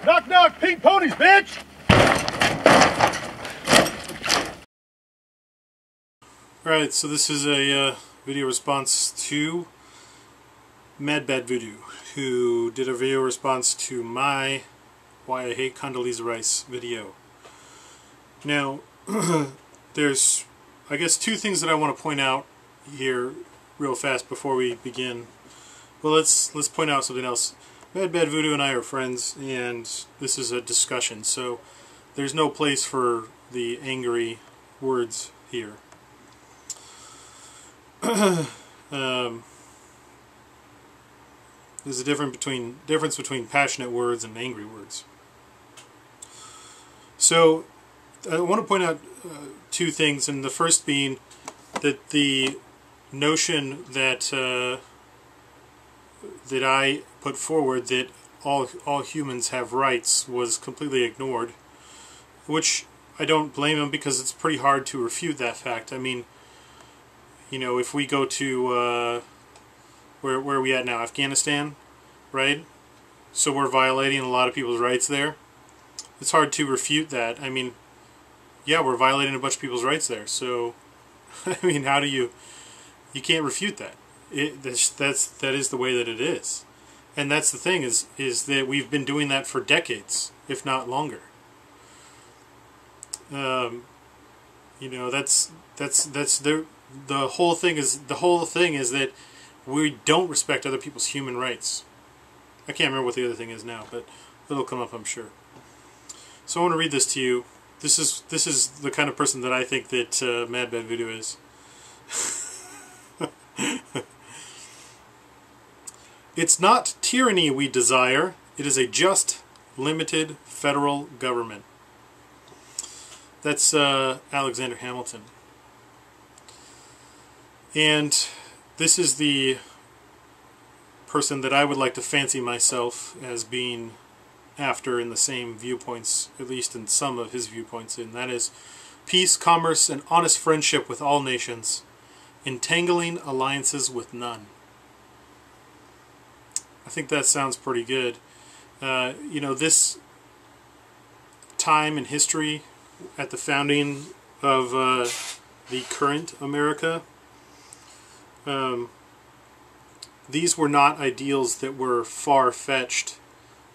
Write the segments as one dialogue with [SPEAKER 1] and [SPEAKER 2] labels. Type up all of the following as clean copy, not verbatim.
[SPEAKER 1] Knock knock, pink ponies, bitch!
[SPEAKER 2] Alright, so this is a video response to Mad Bad Voodoo, who did a video response to my Why I Hate Condoleezza Rice video. Now, there's, I guess, two things that I want to point out here real fast before we begin. Well, let's point out something else. Mad Bad Voodoo and I are friends, and this is a discussion, so there's no place for the angry words here. There's a difference between passionate words and angry words. So I want to point out two things, and the first being that the notion that that I put forward that all humans have rights was completely ignored, which I don't blame him, because it's pretty hard to refute that fact. I mean, you know, if we go to where are we at now? Afghanistan, right? So we're violating a lot of people's rights there. It's hard to refute that. I mean, yeah, we're violating a bunch of people's rights there. So, I mean, how do you can't refute that. That is the way that it is. And that's the thing, is that we've been doing that for decades, if not longer. You know, the whole thing is that we don't respect other people's human rights. I can't remember what the other thing is now, but it'll come up, I'm sure. So I want to read this to you. This is the kind of person that I think that Mad Bad Voodoo is. It's not tyranny we desire, it is a just, limited federal government. That's Alexander Hamilton. And this is the person that I would like to fancy myself as being after in the same viewpoints, at least in some of his viewpoints, and that is peace, commerce, and honest friendship with all nations, entangling alliances with none. I think that sounds pretty good. You know, this time in history at the founding of the current America, these were not ideals that were far-fetched.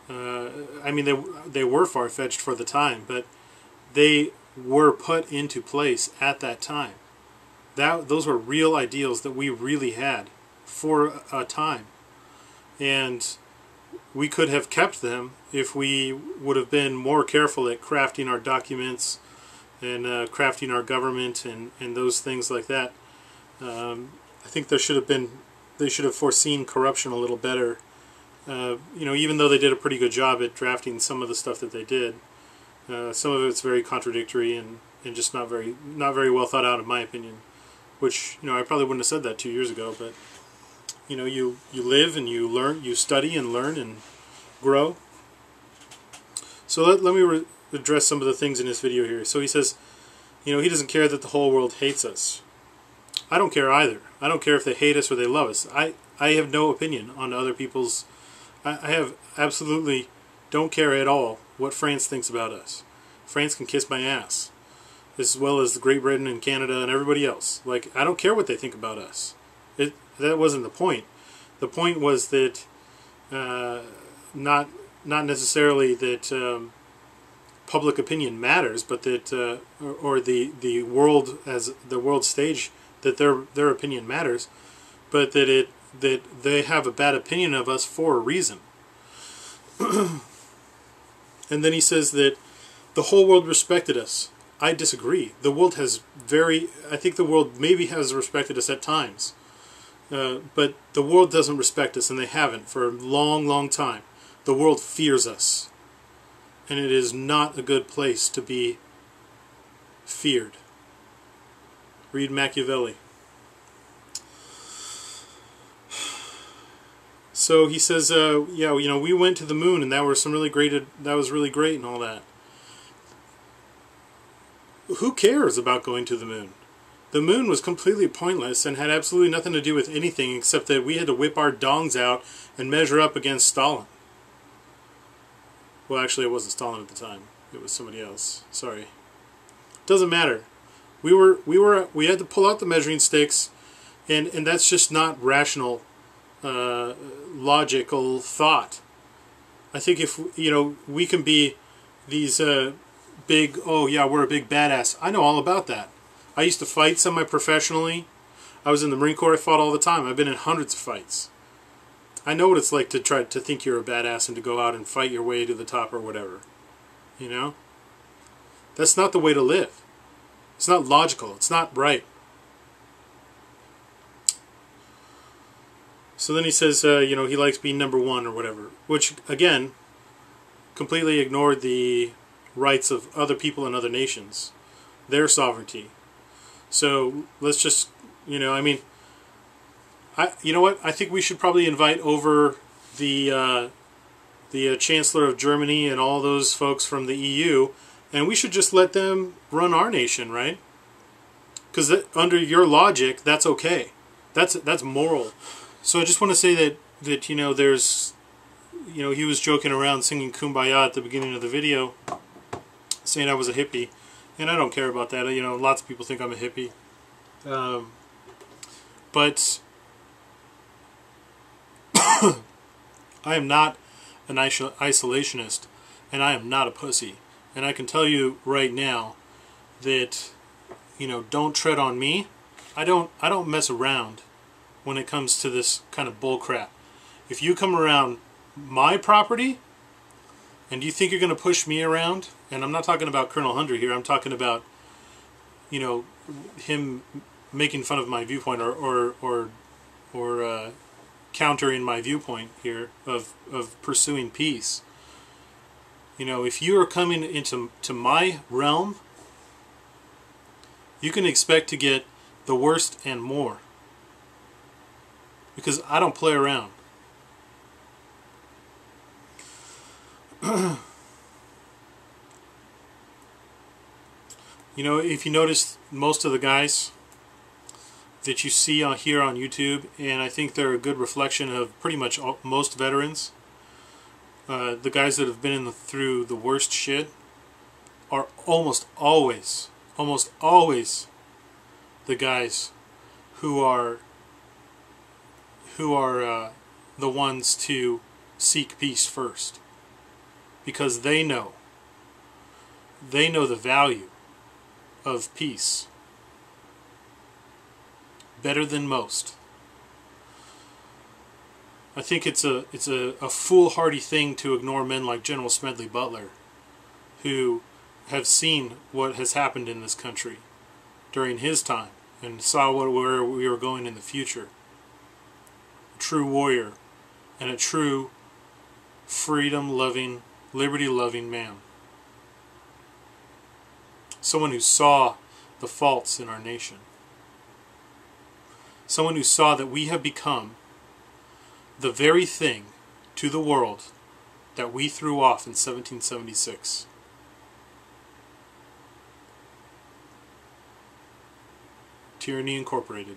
[SPEAKER 2] I mean, they were far-fetched for the time, but they were put into place at that time. Those were real ideals that we really had for a time. And we could have kept them if we would have been more careful at crafting our documents and crafting our government and those things like that. I think they should have foreseen corruption a little better. You know, even though they did a pretty good job at drafting some of the stuff that they did, some of it's very contradictory and just not very well thought out, in my opinion. Which, you know, I probably wouldn't have said that 2 years ago, but you know, you live and you learn, you study and learn and grow. So let me address some of the things in this video here. So he says, you know, he doesn't care that the whole world hates us. I don't care either. I don't care if they hate us or they love us. I have no opinion on other people's. I have absolutely don't care at all what France thinks about us. France can kiss my ass, as well as Great Britain and Canada and everybody else. Like, I don't care what they think about us. That wasn't the point. The point was that not necessarily that public opinion matters, but that or the world as the world stage, that their opinion matters, but that they have a bad opinion of us for a reason. And then he says that the whole world respected us. I disagree. The world has I think the world maybe has respected us at times. But the world doesn't respect us, and they haven't for a long, long time. The world fears us. And it is not a good place to be feared. Read Machiavelli. So he says, yeah, you know, we went to the moon, and that was really great and all that. Who cares about going to the moon? The moon was completely pointless and had absolutely nothing to do with anything except that we had to whip our dongs out and measure up against Stalin. Well, actually, it wasn't Stalin at the time. It was somebody else. Sorry. Doesn't matter. We had to pull out the measuring sticks, and that's just not rational, logical thought. I think if we can be these big, oh yeah, we're a big badass. I know all about that. I used to fight semi-professionally. I was in the Marine Corps. I fought all the time. I've been in hundreds of fights. I know what it's like to try to think you're a badass and to go out and fight your way to the top or whatever. You know? That's not the way to live. It's not logical. It's not right. So then he says, he likes being number one or whatever. Which, again, completely ignored the rights of other people in other nations. Their sovereignty. So let's just, you know what? I think we should probably invite over the Chancellor of Germany and all those folks from the EU, and we should just let them run our nation, right? Because under your logic, that's okay. That's moral. So I just want to say that there's, he was joking around singing Kumbaya at the beginning of the video, saying I was a hippie, and I don't care about that. Lots of people think I'm a hippie, but I am not an isolationist, and I am not a pussy. And I can tell you right now that, don't tread on me. I don't mess around when it comes to this kind of bull crap. If you come around my property and you think you're going to push me around, and I'm not talking about Colonel Hunter here, I'm talking about, him making fun of my viewpoint or countering my viewpoint here of pursuing peace. If you are coming into my realm, you can expect to get the worst and more. Because I don't play around. If you notice, most of the guys that you see here on YouTube, and I think they're a good reflection of pretty much most veterans, the guys that have been through the worst shit are almost always the guys who are the ones to seek peace first, because they know the value of peace better than most. I think it's a foolhardy thing to ignore men like General Smedley Butler, who have seen what has happened in this country during his time and saw where we were going in the future. A true warrior and a true freedom-loving, liberty-loving man. Someone who saw the faults in our nation. Someone who saw that we have become the very thing to the world that we threw off in 1776. Tyranny Incorporated.